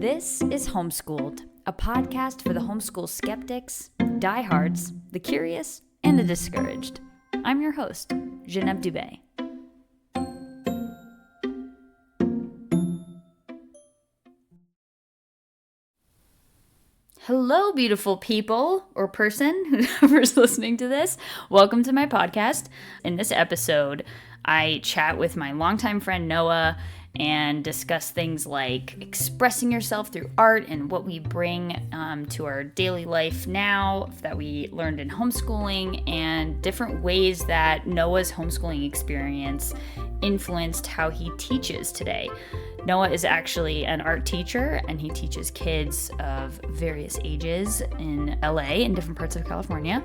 This is Homeschooled, a podcast for the homeschool skeptics, diehards, the curious, and the discouraged. I'm your host, Jenève Dubé. Hello, beautiful people or person, whoever's listening to this. Welcome to my podcast. In this episode, I chat with my longtime friend Noah and discuss things like expressing yourself through art and what we bring to our daily life now that we learned in homeschooling, and different ways that Noah's homeschooling experience influenced how he teaches today. Noah is actually an art teacher, and he teaches kids of various ages in LA and different parts of California.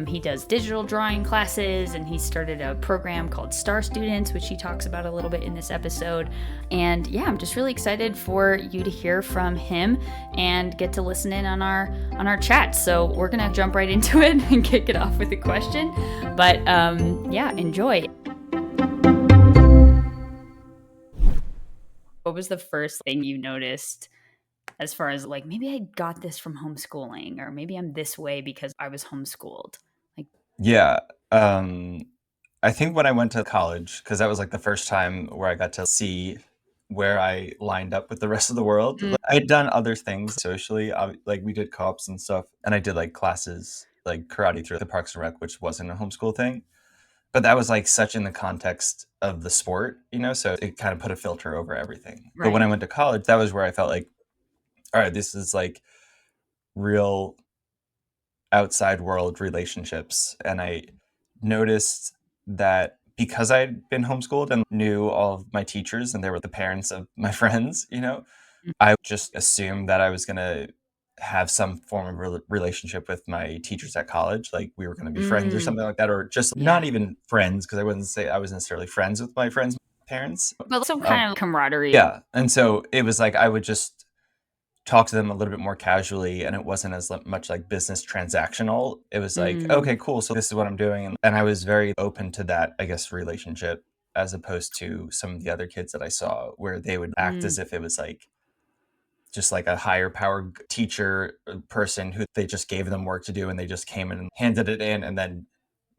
He does digital drawing classes, and he started a program called Star Students, which he talks about a little bit in this episode. And yeah, I'm just really excited for you to hear from him and get to listen in on our chat. So we're gonna jump right into it and kick it off with a question. But yeah, enjoy. What was the first thing you noticed as far as like, maybe I got this from homeschooling, or maybe I'm this way because I was homeschooled? Yeah. I think when I went to college, because that was like the first time where I got to see where I lined up with the rest of the world. I had done other things socially, like we did co-ops and stuff, and I did like classes like karate through the Parks and Rec, which wasn't a homeschool thing. But that was like such in the context of the sport, so it kind of put a filter over everything. But when I went to college, that was where I felt like, all right, this is like real outside world relationships. And I noticed that because I'd been homeschooled and knew all of my teachers and they were the parents of my friends, I just assumed that I was going to have some form of relationship with my teachers at college. Like we were going to be friends or something like that, or just not even friends, because I wouldn't say I was necessarily friends with my friends' parents. But some kind of camaraderie. Yeah. And so it was like I would just talk to them a little bit more casually, and it wasn't as much like business transactional. It was like, okay, cool. So this is what I'm doing. And I was very open to that, I guess, relationship, as opposed to some of the other kids that I saw where they would act as if it was like just like a higher power teacher person who they just gave them work to do and they just came in and handed it in and then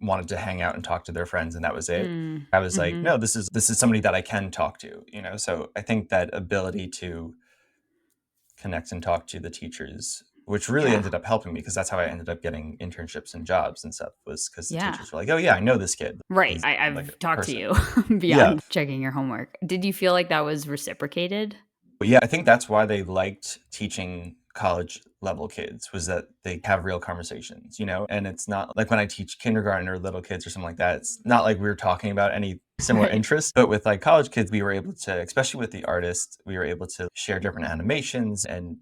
wanted to hang out and talk to their friends, and that was it. I was like, no, this is somebody that I can talk to, So I think that ability to connect and talk to the teachers, which really ended up helping me, because that's how I ended up getting internships and jobs and stuff, was because the teachers were like, oh yeah, I know this kid. Right. I've like talked to you beyond checking your homework. Did you feel like that was reciprocated? Yeah, I think that's why they liked teaching college level kids, was that they have real conversations, and it's not like when I teach kindergarten or little kids or something like that, it's not like we were talking about any similar interests. But with like college kids, we were able to, especially with the artists, we were able to share different animations, and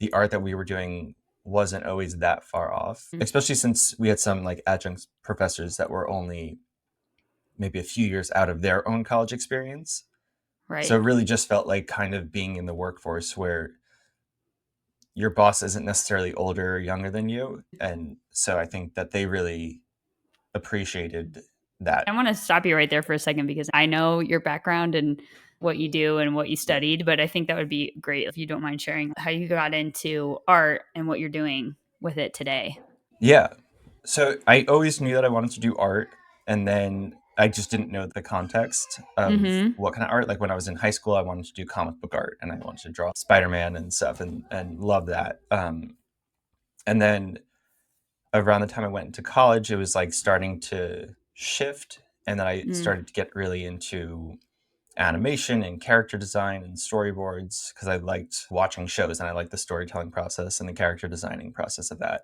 the art that we were doing wasn't always that far off, especially since we had some like adjunct professors that were only maybe a few years out of their own college experience. Right. So it really just felt like kind of being in the workforce where your boss isn't necessarily older or younger than you. And so I think that they really appreciated that. I want to stop you right there for a second, because I know your background and what you do and what you studied, but I think that would be great if you don't mind sharing how you got into art and what you're doing with it today. Yeah. So I always knew that I wanted to do art, and then I just didn't know the context of what kind of art. Like when I was in high school, I wanted to do comic book art, and I wanted to draw Spider-Man and stuff, and love that. And then around the time I went into college, it was like starting to shift. And then I started to get really into animation and character design and storyboards, because I liked watching shows and I liked the storytelling process and the character designing process of that.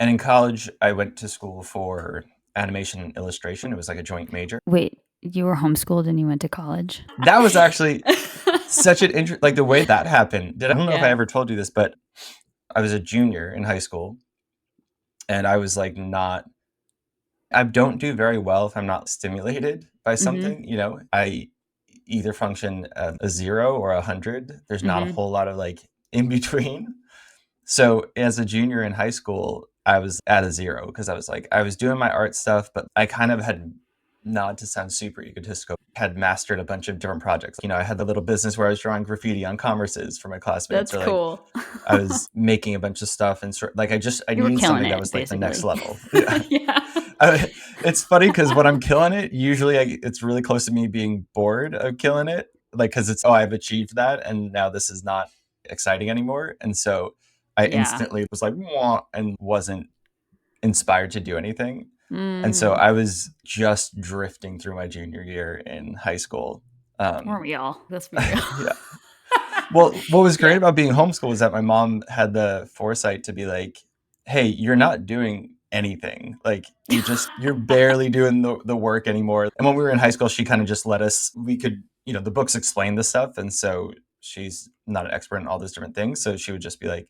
And in college, I went to school for animation and illustration. It was like a joint major. Wait, you were homeschooled and you went to college? That was actually such an interesting, like the way that happened. I don't know if I ever told you this, but I was a junior in high school, and I was like I don't do very well if I'm not stimulated by something, I either function at a 0 or 100. There's not a whole lot of like in between. So as a junior in high school, I was at a 0, because I was doing my art stuff, but I kind of had not to sound super egotistical, had mastered a bunch of different projects. I had the little business where I was drawing graffiti on Converses for my classmates, That's or like cool. I was making a bunch of stuff, and I You were needed killing something that it, was like the next basically. level. Yeah. Yeah. It's funny because when I'm killing it, usually it's really close to me being bored of killing it, like because it's, oh, I've achieved that, and now this is not exciting anymore, and so I Yeah. instantly was like, "Wah," and wasn't inspired to do anything. And so Mm. I was just drifting through my junior year in high school. Weren't we all? Let's be real. Yeah. Well, what was great Yeah. about being homeschooled was that my mom had the foresight to be like, "Hey, you're not doing anything. Like you're barely doing the work anymore." And when we were in high school, she kind of just let us, we could, the books explain the stuff. And so she's not an expert in all those different things. So she would just be like,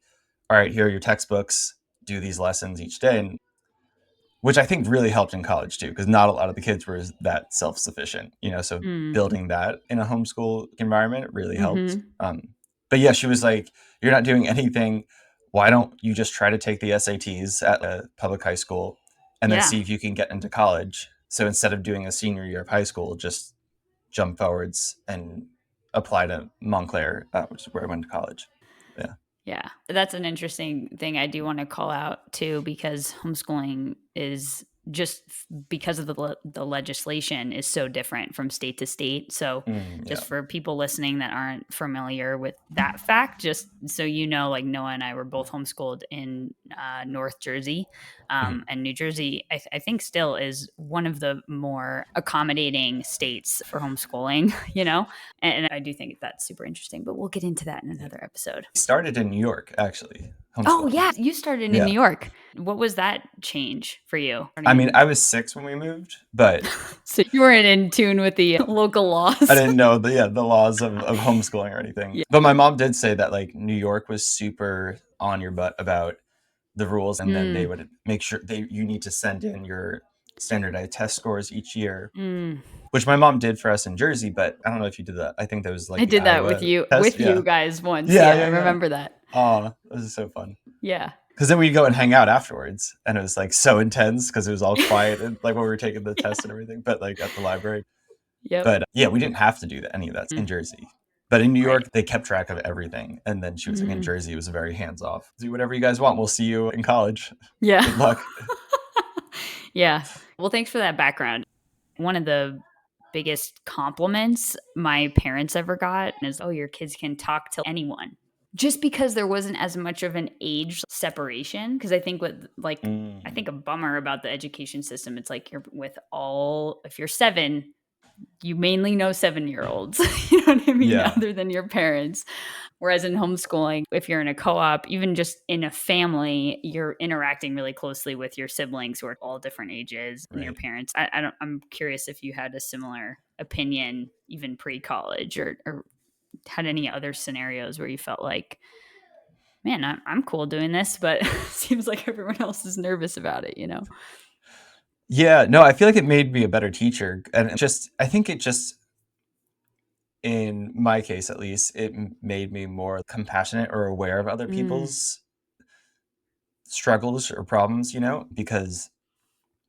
"All right, here are your textbooks, do these lessons each day." And which I think really helped in college too, because not a lot of the kids were that self-sufficient, so Mm. building that in a homeschool environment really helped. Mm-hmm. But yeah, she was like, "You're not doing anything. Why don't you just try to take the SATs at a public high school and then Yeah. see if you can get into college? So instead of doing a senior year of high school, just jump forwards and apply to Montclair, which is where I went to college." Yeah. Yeah, that's an interesting thing I do want to call out too, because homeschooling is just because of the legislation is so different from state to state. So, just Yeah. for people listening that aren't familiar with that fact, just so you know, like Noah and I were both homeschooled in North Jersey, Mhm. and New Jersey. I think still is one of the more accommodating states for homeschooling. And I do think that's super interesting. But we'll get into that in Yeah. another episode. Started in New York, actually, Oh, homeschooling. yeah, you started in New Yeah. York. What was that change for you? I mean, I was 6 when we moved, but So you weren't in tune with the local I laws. didn't know the laws of homeschooling or anything. Yeah. But my mom did say that, like, New York was super on your butt about the rules, and then they Mm, would make sure you need to send in your standardized test scores each year, mm. which my mom did for us in Jersey, but I don't know if you did that. I think that was, like, I the did that Iowa test. with you Yeah. guys once. Yeah, Yeah, I yeah, yeah. remember that. Oh, this is so fun. Yeah. Because then we'd go and hang out afterwards, and it was, like, so intense because it was all quiet and, like, when we were taking the test and everything, but, like, at the library. Yep. But yeah, we didn't have to do any of that in Mm, Jersey. But in New right. York, they kept track of everything. And then she was like, in Mm, Jersey, it was very hands off. Do whatever you guys want. We'll see you in college. yeah. Good luck. Yeah. Well, thanks for that background. One of the biggest compliments my parents ever got is, oh, your kids can talk to anyone. Just because there wasn't as much of an age separation. Because I Mm, think a bummer about the education system, it's like if you're 7, you mainly know 7-year-olds, you know what I mean? yeah, Other than your parents. Whereas in homeschooling, if you're in a co-op, even just in a family, you're interacting really closely with your siblings who are all different ages and your right. parents. I'm curious if you had a similar opinion even pre-college, or had any other scenarios where you felt like, man, I'm cool doing this, but seems like everyone else is nervous about it. Yeah, no, I feel like it made me a better teacher. And I think it just, in my case at least, it made me more compassionate or aware of other Mm, people's struggles or problems, because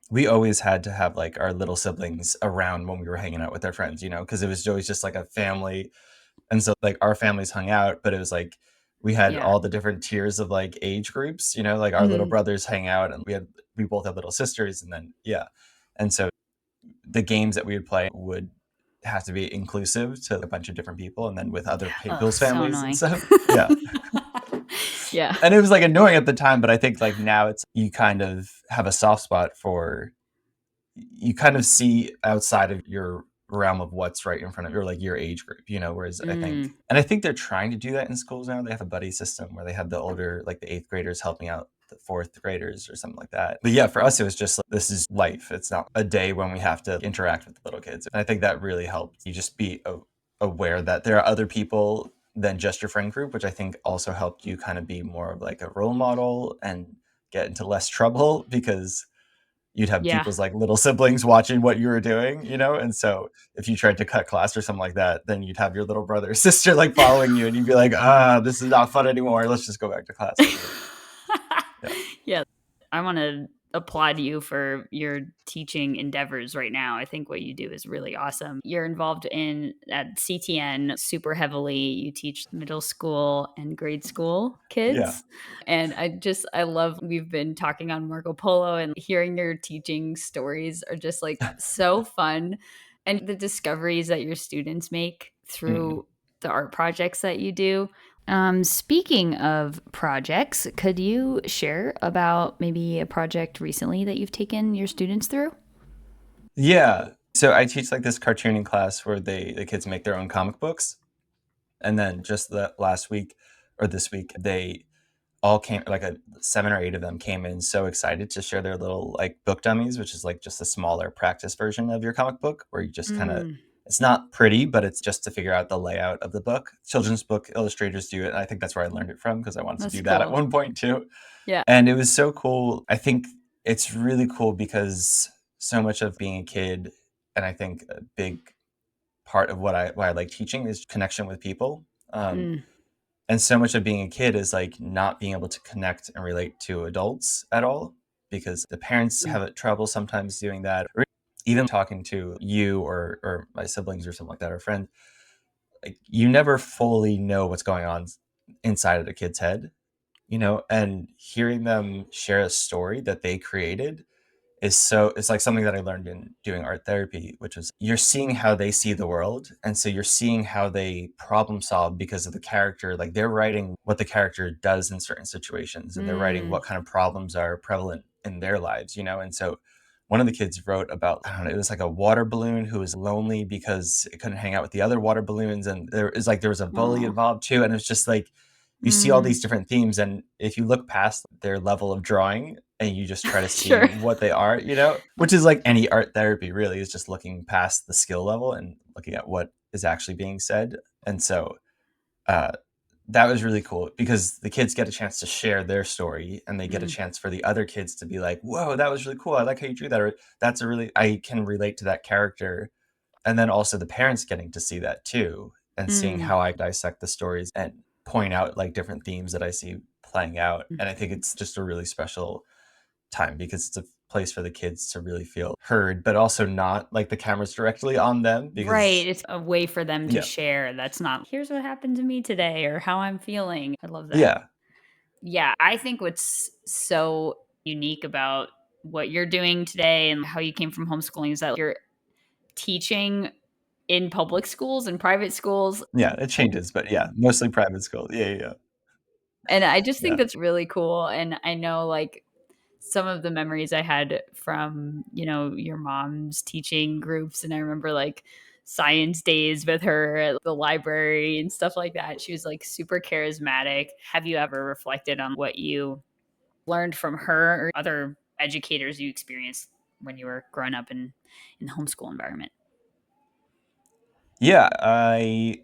we always had to have like our little siblings around when we were hanging out with our friends, because it was always just like a family. And so like our families hung out, but it was like we had yeah. all the different tiers of like age groups, like our little Mhm. brothers hang out, and we both had little sisters, and then yeah. And so the games that we would play would have to be inclusive to a bunch of different people, and then with other Oh, people's so families and annoying. stuff. Yeah. Yeah. And it was like annoying at the time, but I think like now it's, you kind of have a soft spot for, you kind of see outside of your realm of what's right in front of you, or like your age group, whereas Mm, I think they're trying to do that in schools now. They have a buddy system where they have the older, like the eighth graders helping out the fourth graders or something like that. But yeah, for us, it was just like, this is life. It's not a day when we have to interact with the little kids. And I think that really helped you just be aware that there are other people than just your friend group, which I think also helped you kind of be more of like a role model and get into less trouble, because you'd have yeah. people's like little siblings watching what you were doing, and so if you tried to cut class or something like that, then you'd have your little brother or sister like following you, and you'd be like, this is not fun anymore, let's just go back to class. Yeah. Yeah. I want to applaud you for your teaching endeavors right now. I think what you do is really awesome. You're involved in at CTN super heavily. You teach middle school and grade school Yeah. kids. And I love we've been talking on Marco Polo, and hearing your teaching stories are just like so fun. And the discoveries that your students make Mm. through the art projects that you do. Speaking of projects, could you share about maybe a project recently that you've taken your students through? Yeah. So I teach like this cartooning class where the kids make their own comic books. And then just the last week or this week, they all came, like a 7 or 8 of them came in so excited to share their little like book dummies, which is like just a smaller practice version of your comic book where you just kind of, Mm, it's not pretty, but it's just to figure out the layout of the book. Children's book illustrators do it. And I think that's where I learned it from because I wanted to that's do that at cool. one point too. Yeah. And it was so cool. I think it's really cool because so much of being a kid, and I think a big part of why I like teaching is connection with people. Um, Mm, and so much of being a kid is like not being able to connect and relate to adults at all because the parents mm, have trouble sometimes doing that. Or even talking to you or my siblings or something like that or friends, like you never fully know what's going on inside of the kid's head, and hearing them share a story that they created it's like something that I learned in doing art therapy, which was you're seeing how they see the world. And so you're seeing how they problem solve because of the character. Like they're writing what the character does in certain situations and they're writing mm, what kind of problems are prevalent in their lives. And so one of the kids wrote about, I don't know, it was like a water balloon who was lonely because it couldn't hang out with the other water balloons. And there was a bully aw, involved too. And it's just like, you see all mm, these different themes. And if you look past their level of drawing, and you just try to see sure. what they are, which is like any art therapy really is just looking past the skill level and looking at what is actually being said. And so uh, that was really cool because the kids get a chance to share their story and they get a Mm, chance for the other kids to be like, whoa, that was really cool. I like how you drew that. Or I can relate to that character. And then also the parents getting to see that too and seeing mm, how I dissect the stories and point out like different themes that I see playing out. mm. And I think it's just a really special time because it's a place for the kids to really feel heard, but also not like the camera's directly on them Right. because It's a way for them to yeah, share. That's not, here's what happened to me today or how I'm feeling. I love that. yeah, Yeah. I think what's so unique about what you're doing today and how you came from homeschooling is that you're teaching in public schools and private schools. yeah, it changes, but yeah, mostly private school. Yeah, yeah, yeah. And I just think Yeah. that's really cool. And I know, like, some of the memories I had from, your mom's teaching groups. And I remember like science days with her at the library and stuff like that. She was like super charismatic. Have you ever reflected on what you learned from her or other educators you experienced when you were growing up in the homeschool environment? Yeah, I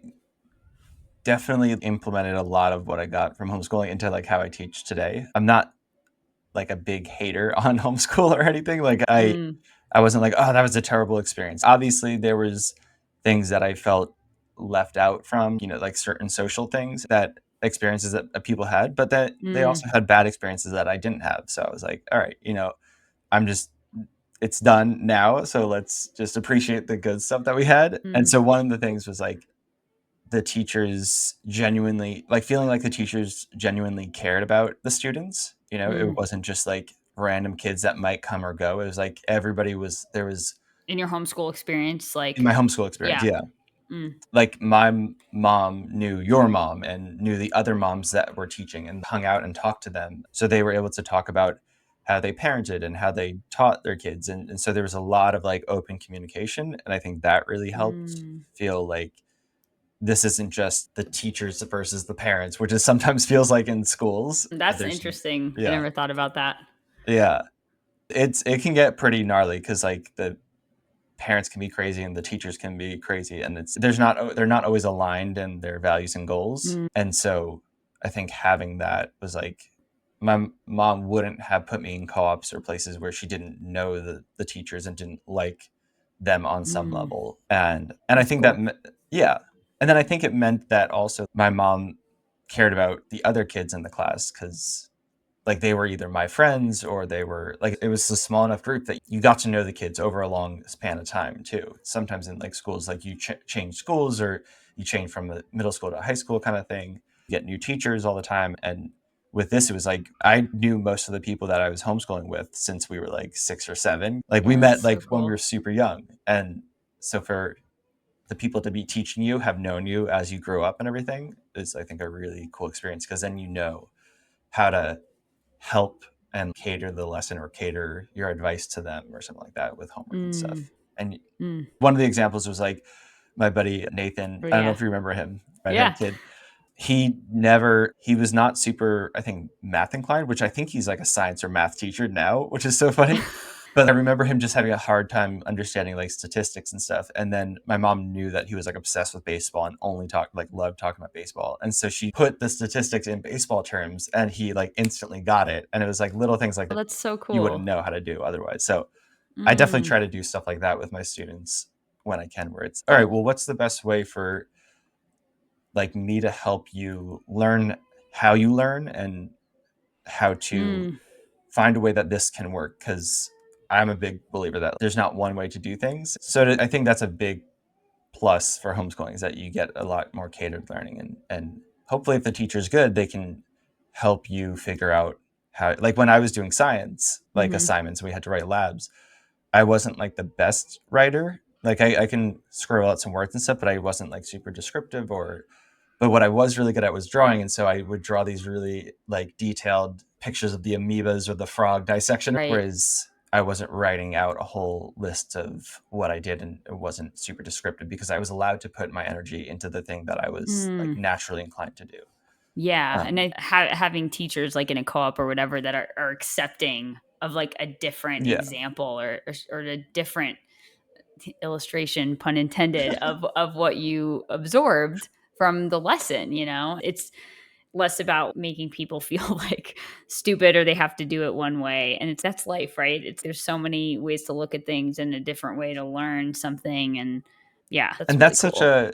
definitely implemented a lot of what I got from homeschooling into like how I teach today. I'm not like a big hater on homeschool or anything. Like Mm, I wasn't like, oh, that was a terrible experience. Obviously, there was things that I felt left out from, like certain social things that experiences that people had, but that they mm, also had bad experiences that I didn't have. So I was like, all right, I'm just it's done now, so let's just appreciate the good stuff that we had. And mm, so one of the things was like the teachers genuinely like feeling like the teachers genuinely cared about the students. It mm. wasn't just like random kids that might come or go. It was like everybody was there was In your homeschool experience, in my like, homeschool experience. yeah. Yeah. Mm, Like my mom knew your mom and knew the other moms that were teaching and hung out and talked to them. So they were able to talk about how they parented and how they taught their kids. And so there was a lot of like open communication. And I think that really helped mm. feel like this isn't just the teachers versus the parents, which is sometimes feels like in schools. That's There's, interesting. I yeah, never thought about that. yeah. It can get pretty gnarly because like the parents can be crazy and the teachers can be crazy and they're not always aligned in their values and goals. Mm, And so I think having that was like my mom wouldn't have put me in co-ops or places where she didn't know the teachers and didn't like them on some mm. level. And I That's think cool. yeah. And then I think it meant that also my mom cared about the other kids in the class because like they were either my friends or they were like, it was a small enough group that you got to know the kids over a long span of time too. Sometimes in like schools, like you change schools or you change from a middle school to a high school kind of thing. You get new teachers all the time. And with this, it was like I knew most of the people that I was homeschooling with since we were like 6 or 7. Like we Yeah, met that's so like when we cool. were super young. And so for the people to be teaching you have known you as you grow up and everything is, I think, a really cool experience, because then you know how to help and cater the lesson or cater your advice to them or something like that with homework and Mm, stuff. And mm. one of the examples was like my buddy Nathan. Oh, I don't know yeah. if you remember him, redhead Yeah. kid. He was not super, I think, math inclined, which I think he's like a science or math teacher now, which is so funny. But I remember him just having a hard time understanding like statistics and stuff. And then my mom knew that he was like obsessed with baseball and only loved talking about baseball. And so she put the statistics in baseball terms and he like instantly got it. And it was like little things like Oh, that that's so you wouldn't cool. know how to do otherwise. So I definitely Mm, try to do stuff like that with my students when I can, where it's all right, well, what's the best way for like me to help you learn how you learn and how to mm, find a way that this can work, because I'm a big believer that there's not one way to do things. So I think that's a big plus for homeschooling, is that you get a lot more catered learning, and hopefully if the teacher's good, they can help you figure out how, like when I was doing science, like mm-hmm. assignments, we had to write labs. I wasn't like the best writer. Like I can scribble out some words and stuff, but I wasn't like super descriptive or but what I was really good at was drawing. And so I would draw these really like detailed pictures of the amoebas or the frog dissection, Right. whereas I wasn't writing out a whole list of what I did, and it wasn't super descriptive because I was allowed to put my energy into the thing that I was like Mm. naturally inclined to do. Yeah, and Um, having teachers like in a co-op or whatever that are accepting of like a different yeah. example or a different illustration, pun intended, of what you absorbed from the lesson. It's less about making people feel like stupid or they have to do it one way, and that's life, right? There's so many ways to look at things and a different way to learn something, and yeah, that's And really cool.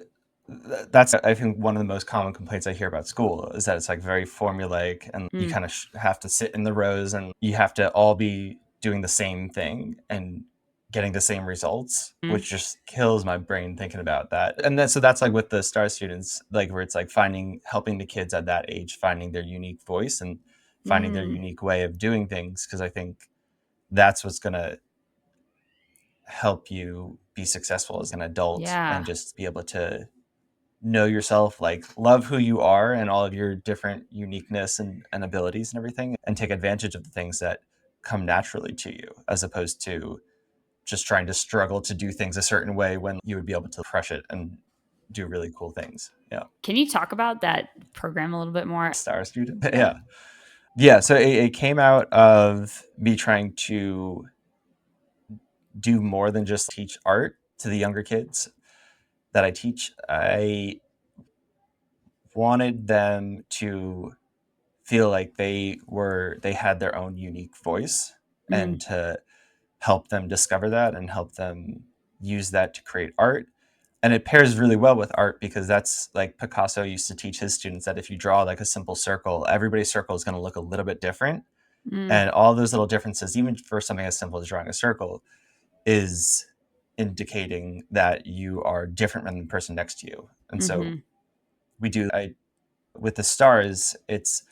that's I think one of the most common complaints I hear about school is that it's like very formulaic, and you Mm, kind of have to sit in the rows and you have to all be doing the same thing and getting the same results, mm, which just kills my brain thinking about that. And then so that's like with the star students, like where it's like helping the kids at that age finding their unique voice and finding their mm, unique way of doing things, because I think that's what's going to help you be successful as an adult and yeah. just be able to know yourself, like love who you are and all of your different uniqueness and abilities and everything, and take advantage of the things that come naturally to you, as opposed to just trying to struggle to do things a certain way when you would be able to crush it and do really cool things. Yeah. Can you talk about that program a little bit more? Star student. Yeah. Yeah. So it came out of me trying to do more than just teach art to the younger kids that I teach. I wanted them to feel like they had their own unique voice, Mm, and to help them discover that and help them use that to create art. And it pairs really well with art, because that's like Picasso used to teach his students that if you draw like a simple circle, everybody's circle is going to look a little bit different. mm, And all those little differences, even for something as simple as drawing a circle, is indicating that you are different than the person next to you. And so mhm, we do I with the stars, it's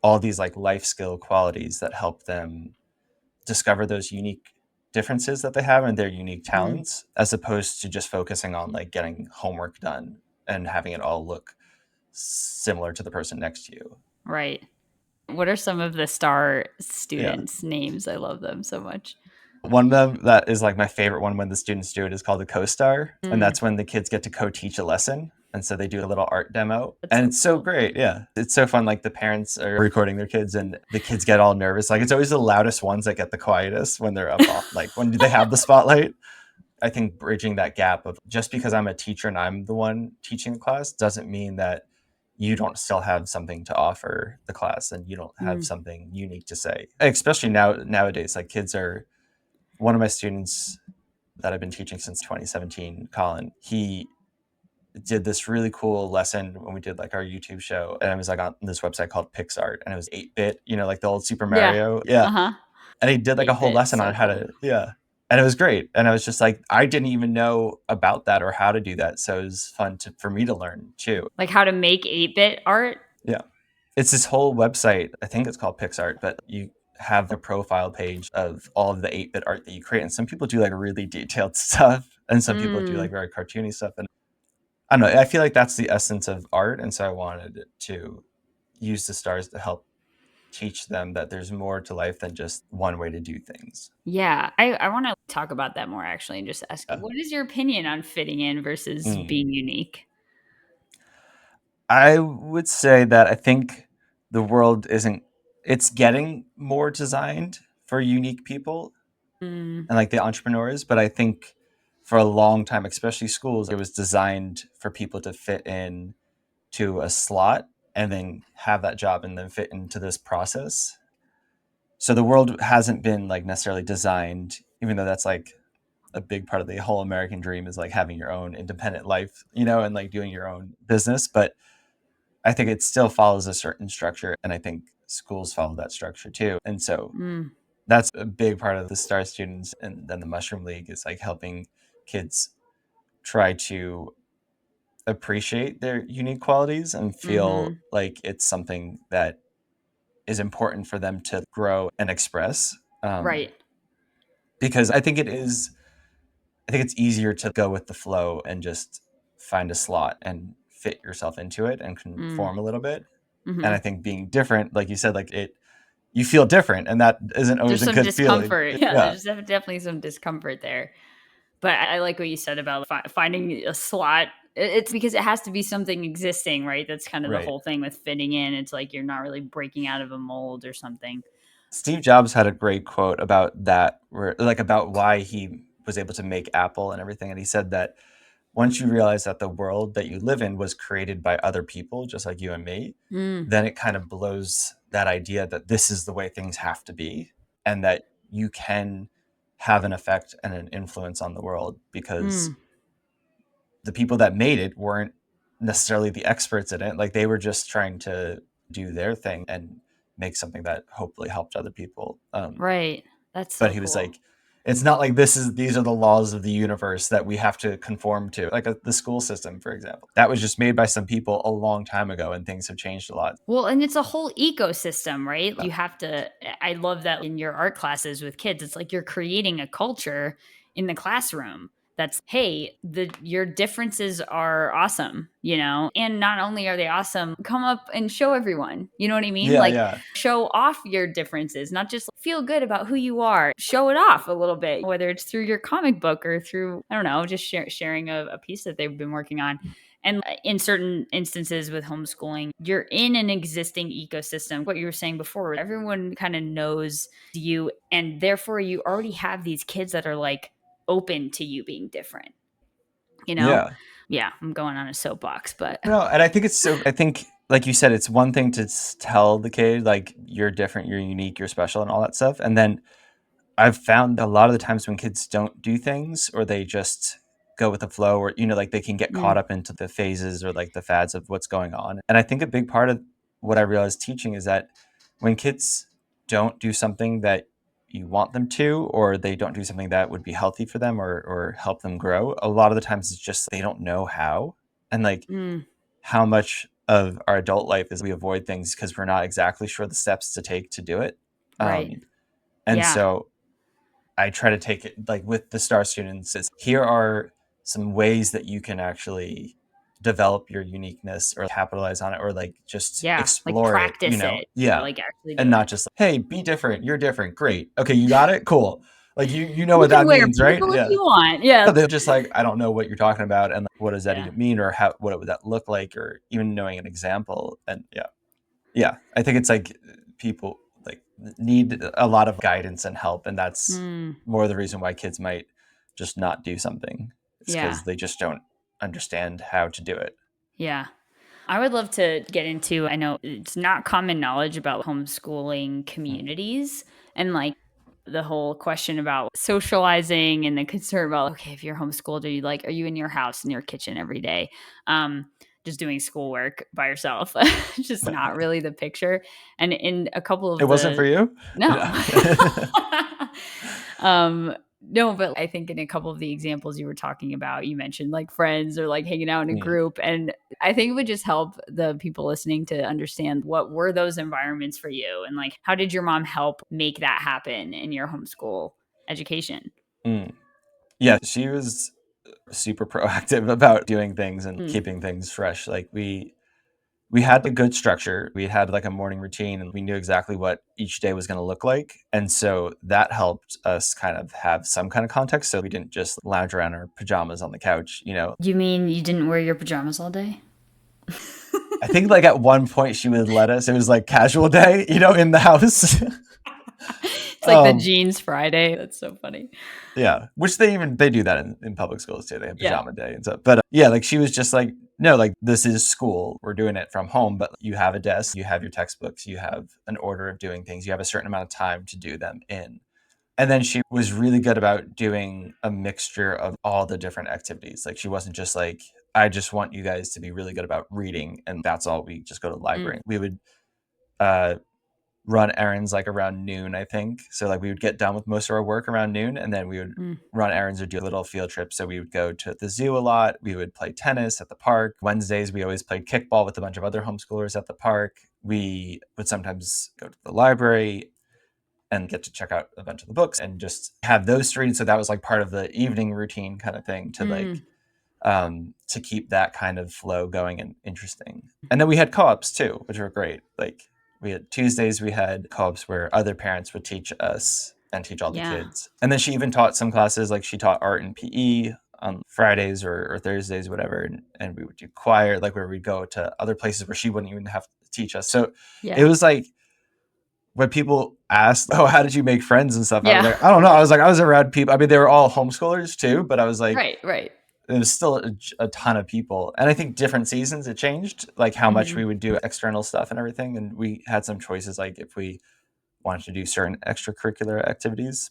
all these like life skill qualities that help them discover those unique differences that they have and their unique mm, talents, as opposed to just focusing on like getting homework done and having it all look similar to the person next to you. right. What are some of the star Yeah. students' names? I love them so much. One of them that is like my favorite one when the students do it is called a co-star. And Mm, that's when the kids get to co-teach a lesson. And so they do a little art demo. that's And so it's so cool. great. Yeah. It's so fun. Like the parents are recording their kids and the kids get all nervous. Like it's always the loudest ones that get the quietest when they're up on, like when they have the spotlight. I think bridging that gap of just because I'm a teacher and I'm the one teaching the class doesn't mean that you don't still have something to offer the class and you don't have Mm, something unique to say. Especially nowadays, like kids are one of my students that I've been teaching since 2017, Colin, he did this really cool lesson when we did like our YouTube show, and it was like on this website called PixArt, and it was 8-bit, like the old Super Yeah. Mario. Yeah. Uh-huh. And he did like a whole 8-bit, lesson on so how cool. to, yeah. And it was great. And I was just like, I didn't even know about that or how to do that. So it was fun for me to learn too. Like how to make 8-bit art? Yeah. It's this whole website. I think it's called PixArt, but you have a profile page of all of the 8-bit art that you create. And some people do like really detailed stuff, and some people do like Mm. very cartoony stuff. And I don't know. I feel like that's the essence of art. And so I wanted to use the stars to help teach them that there's more to life than just one way to do things. Yeah, I wanna talk about that more actually and just ask, Yeah. what is your opinion on fitting in versus Mm. being unique? I would say that I think the world isn't, it's getting more designed for unique people Mm, and like the entrepreneurs, but I think for a long time, especially schools, it was designed for people to fit in to a slot and then have that job and then fit into this process. So the world hasn't been like necessarily designed, even though that's like a big part of the whole American dream is like having your own independent life, and like doing your own business. But I think it still follows a certain structure. And I think schools follow that structure too. And so mm, that's a big part of the Star Students and then the Mushroom League is like helping kids try to appreciate their unique qualities and feel mhm, like it's something that is important for them to grow and express. right, Because I think it's easier to go with the flow and just find a slot and fit yourself into it and mm, conform a little bit. And I mhm. think being different, like you said, like you feel different, and that isn't always There's a some good feeling. discomfort. Yeah, Yeah, there's definitely some discomfort there. But I like what you said about finding a slot. It's because it has to be something existing, right? That's kind of the right. whole thing with fitting in. It's like you're not really breaking out of a mold or something. Steve Jobs had a great quote about that, where like about why he was able to make Apple and everything, and he said that once you realize that the world that you live in was created by other people, just like you and me, Mm, then it kind of blows that idea that this is the way things have to be and that you can have an effect and an influence on the world because mm, the people that made it weren't necessarily the experts in it. Like they were just trying to do their thing and make something that hopefully helped other people. right. That's But so he was cool. like, it's not like these are the laws of the universe that we have to conform to, like the school system, for example. That was just made by some people a long time ago, and things have changed a lot. Well, and it's a whole ecosystem, right? You have to I love that in your art classes with kids, it's like you're creating a culture in the classroom that's, hey, your differences are awesome, you know? And not only are they awesome, come up and show everyone. You know what I mean? Yeah, Like yeah, show off your differences, not just feel good about who you are. Show it off a little bit, whether it's through your comic book or through, I don't know, just sharing a piece that they've been working on. And in certain instances with homeschooling, you're in an existing ecosystem. What you were saying before, everyone kind of knows you, and therefore you already have these kids that are like open to you being different, you know? yeah. Yeah, I'm going on a soapbox, but No, and I think I think, like you said, it's one thing to tell the kid, like, you're different, you're unique, you're special, and all that stuff. And then I've found a lot of the times when kids don't do things or they just go with the flow or, like they can get caught mm, up into the phases or like the fads of what's going on. And I think a big part of what I realized teaching is that when kids don't do something that you want them to, or they don't do something that would be healthy for them or help them grow, a lot of the times it's just they don't know how. And like mm, how much of our adult life is we avoid things because we're not exactly sure the steps to take to do it. right. And Yeah. so I try to take it like with the star students is here are some ways that you can actually develop your uniqueness or capitalize on it or like just Yeah. Like explore it, practice it. Yeah, Yeah. like actually do And not it. just like, hey, be different. You're different. Great. Okay, you got it? Cool. Like you know You what can that wear means, right? purple if Yeah. you want. Yeah. No, they're just like, I don't know what you're talking about and like, what does that Yeah. even mean or how what would that look like or even knowing an example. And yeah. Yeah, I think it's like people like need a lot of guidance and help, and that's Mm, more the reason why kids might just not do something. It's yeah. because they just don't understand how to do it. Yeah. I would love to get into, I know it's not common knowledge about homeschooling Mm. communities and like the whole question about socializing and the concern about, okay, if you're homeschooled, are you in your house in your kitchen every day, just doing schoolwork by yourself? Just not really the picture. And in a couple It of wasn't for the you? no. No, but I think in a couple of the examples you were talking about, you mentioned like friends or like hanging out in a Mm, group. And I think it would just help the people listening to understand what were those environments for you, and like how did your mom help make that happen in your homeschool education? mm. Yeah, she was super proactive about doing things and Mm. keeping things fresh. Like we had a good structure. We had like a morning routine and we knew exactly what each day was going to look like. And so that helped us kind of have some kind of context. So we didn't just lounge around in our pajamas on the couch. You mean you didn't wear your pajamas all day? I think like at one point she would let us, it was like casual day, in the house. It's like the um, jeans Friday. That's so funny. yeah, which they do that in public schools too. They have Yeah. pajama day and stuff. But yeah, like she was just like, no, like this is school. We're doing it from home, but you have a desk, you have your textbooks, you have an order of doing things, you have a certain amount of time to do them in. And then she was really good about doing a mixture of all the different activities. Like she wasn't just like, I just want you guys to be really good about reading and that's all. We just go to the Mm. library. We would uh, run errands like around noon, I think. So like we would get done with most of our work around noon and then we would Mm. run errands or do little field trips. So we would go to the zoo a lot. We would play tennis at the park. Wednesdays, we always played kickball with a bunch of other homeschoolers at the park. We would sometimes go to the library and get to check out a bunch of the books and just have those three. So that was like part of the evening routine kind of thing to like Mm. to keep that kind of flow going and interesting. And then we had co-ops too, which were great. Like we had Tuesdays, we had co-ops where other parents would teach us and teach all the Yeah. kids. And then she even taught some classes, like she taught art and PE on Fridays or Thursdays, whatever. And we would do choir, like where we'd go to other places where she wouldn't even have to teach us. So it Yeah. was like when people asked, "Oh, how did you make friends and stuff?" I was Yeah. like, "I don't know." I was like, I was around people. I mean, they were all homeschoolers too, but I was like, Right. Right. it was still a ton of people. And I think different seasons it changed, like how much we Mhm. would do external stuff and everything. And we had some choices, like if we wanted to do certain extracurricular activities.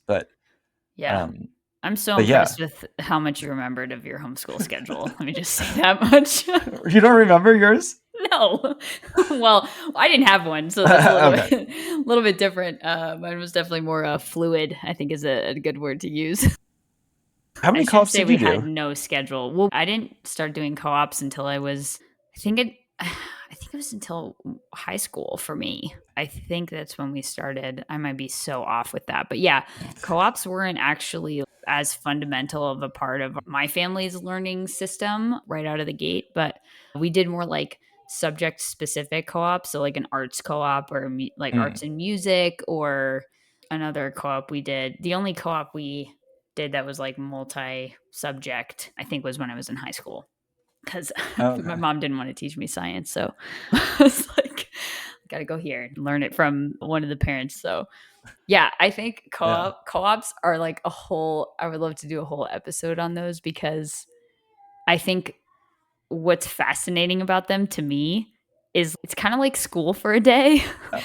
Yeah. Um, I'm so but yeah, impressed with how much you remembered of your homeschool schedule. Let me just say that much. you don't remember yours? No. Well, I didn't have one, so that's a little Okay. bit a little bit different. Mine was definitely more fluid, I think is a good word to use. How I many shouldn't co-ops say did we you had do? no schedule. Well, I didn't start doing co-ops until I think it I think it was until high school for me. I think that's when we started. I might be so off with that. But yeah, co-ops weren't actually as fundamental of a part of my family's learning system right out of the gate, but we did more like subject specific co-ops, so like an arts co-op or like Mm. arts and music, or another co-op we did. The only co-op we did that was like multi subject, I think, was when I was in high school, because my Okay. mom didn't want to teach me science. So I was like, got to go here and learn it from one of the parents. So yeah, I think Yeah. co-ops are like a whole, I would love to do a whole episode on those, because I think what's fascinating about them to me is it's kind of like school for a day. Yeah.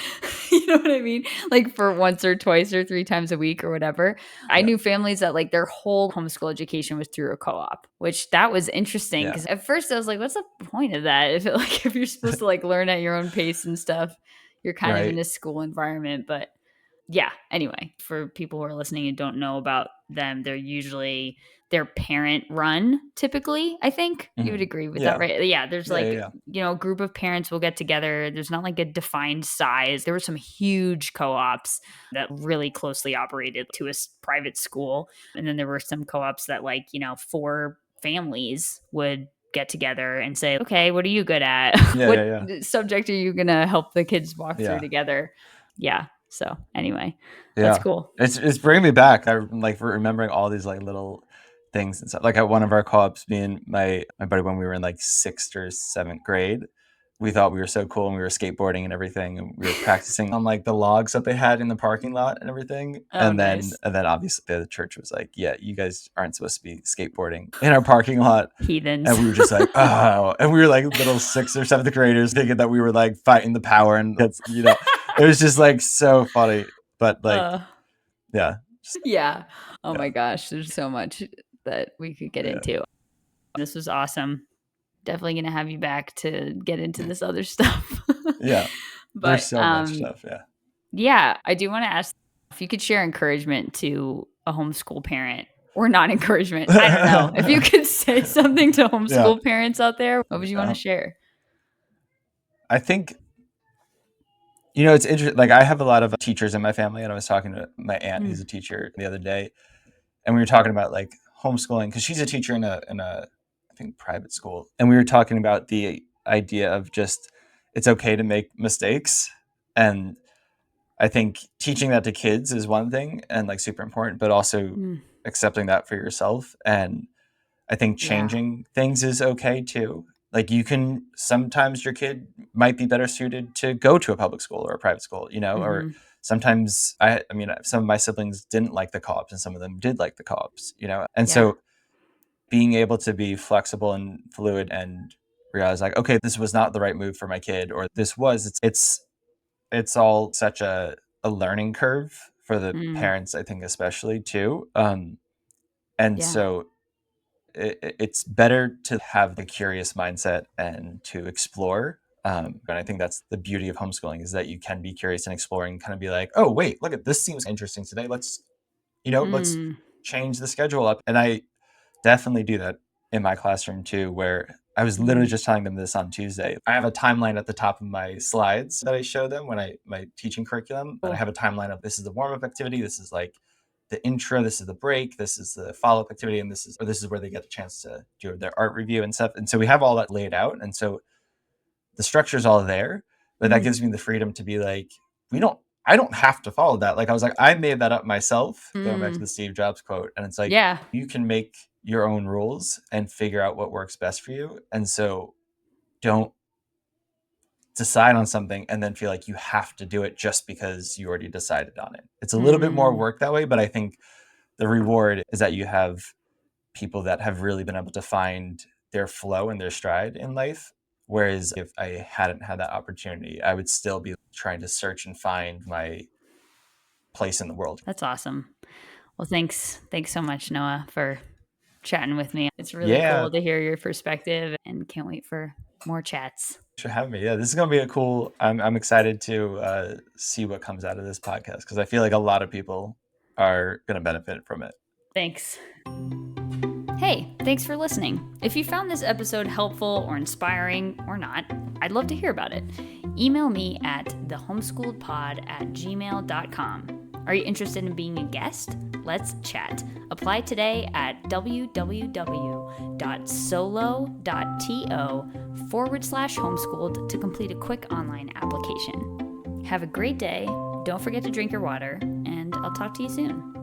You know what I mean? Like for once or twice or three times a week or whatever. I Yeah. knew families that like their whole homeschool education was through a co-op, which that was interesting, Yeah. because at first I was like, what's the point of that? If it, like if you're supposed to like learn at your own pace and stuff, you're kind of in Right. a school environment. But yeah, anyway, for people who are listening and don't know about them, they're usually their parent run, typically. I think you would Mhm. agree with that, Yeah. right? Yeah, there's Yeah. Yeah. like, Yeah. a group of parents will get together. There's not like a defined size. There were some huge co-ops that really closely operated to a private school. And then there were some co-ops that like, four families would get together and say, okay, what are you good at? Yeah. What Yeah. Yeah. subject are you going to help the kids walk through Yeah. together? Yeah. So anyway, that's Yeah. cool. It's bringing me back. I'm like remembering all these like little things and stuff. Like at one of our co-ops, me and my buddy, when we were in like 6th or 7th grade, we thought we were so cool and we were skateboarding and everything and we were practicing on like the logs that they had in the parking lot and everything. Oh, And then nice. and then obviously the church was like, yeah, you guys aren't supposed to be skateboarding in our parking lot. Heathens. And we were just like, oh, and we were like little 6th or 7th graders thinking that we were like fighting the power and it was just like so funny. But like uh, Yeah. Yeah. Oh Yeah. my gosh, there's so much that we could get Yeah. into. This was awesome. Definitely gonna have you back to get into this other stuff. Yeah. There's But, so much stuff. Yeah. yeah, I do wanna ask if you could share encouragement to a homeschool parent or not encouragement, I don't know. If you could say something to Yeah. homeschool parents out there, what would you wanna Uh, share? I think, it's interesting. Like, I have a lot of teachers in my family, and I was talking to my aunt who's Mm, a teacher the other day, and we were talking about like homeschooling because she's a teacher in a I think private school, and we were talking about the idea of just it's okay to make mistakes, and I think teaching that to kids is one thing and like super important, but also mm, accepting that for yourself. And I think yeah, changing things is okay too. Like you can sometimes your kid might be better suited to go to a public school or a private school, or mhm, sometimes I mean some of my siblings didn't like the co-ops and some of them did like the co-ops. And yeah, so being able to be flexible and fluid and realize like, okay, this was not the right move for my kid, or this was, it's all such a learning curve for the mm, parents, I think, especially too. And yeah, so it's better to have the curious mindset and to explore. And I think that's the beauty of homeschooling is that you can be curious and exploring, and kind of be like, oh, wait, look at this seems interesting today. Let's mm, change the schedule up. And I definitely do that in my classroom too, where I was literally mm, just telling them this on Tuesday. I have a timeline at the top of my slides that I show them when my teaching curriculum. And I cool, have a timeline of this is the warm-up activity, this is like the intro, this is the break, this is the follow-up activity, and this is where they get a chance to do their art review and stuff. And so we have all that laid out. And so the structure is all there, but that mm, gives me the freedom to be like, I don't have to follow that. Like I was like, I made that up myself, going back to mm, the Steve Jobs quote. And it's like, yeah, you can make your own rules and figure out what works best for you. And so don't decide on something and then feel like you have to do it just because you already decided on it. It's a little bit more mm, work that way, but I think the reward is that you have people that have really been able to find their flow and their stride in life. Whereas if I hadn't had that opportunity, I would still be trying to search and find my place in the world. that's awesome. Well, thanks so much, Noah, for chatting with me. It's really Yeah, cool to hear your perspective and can't wait for more chats. thanks for having me. Yeah, this is gonna be a cool. I'm excited to see what comes out of this podcast because I feel like a lot of people are gonna benefit from it. Thanks. Hey, thanks for listening. If you found this episode helpful or inspiring or not, I'd love to hear about it. Email me at thehomeschoolledpod@gmail.com. Are you interested in being a guest? Let's chat. Apply today at www.solo.to/homeschooled to complete a quick online application. Have a great day. Don't forget to drink your water, and I'll talk to you soon.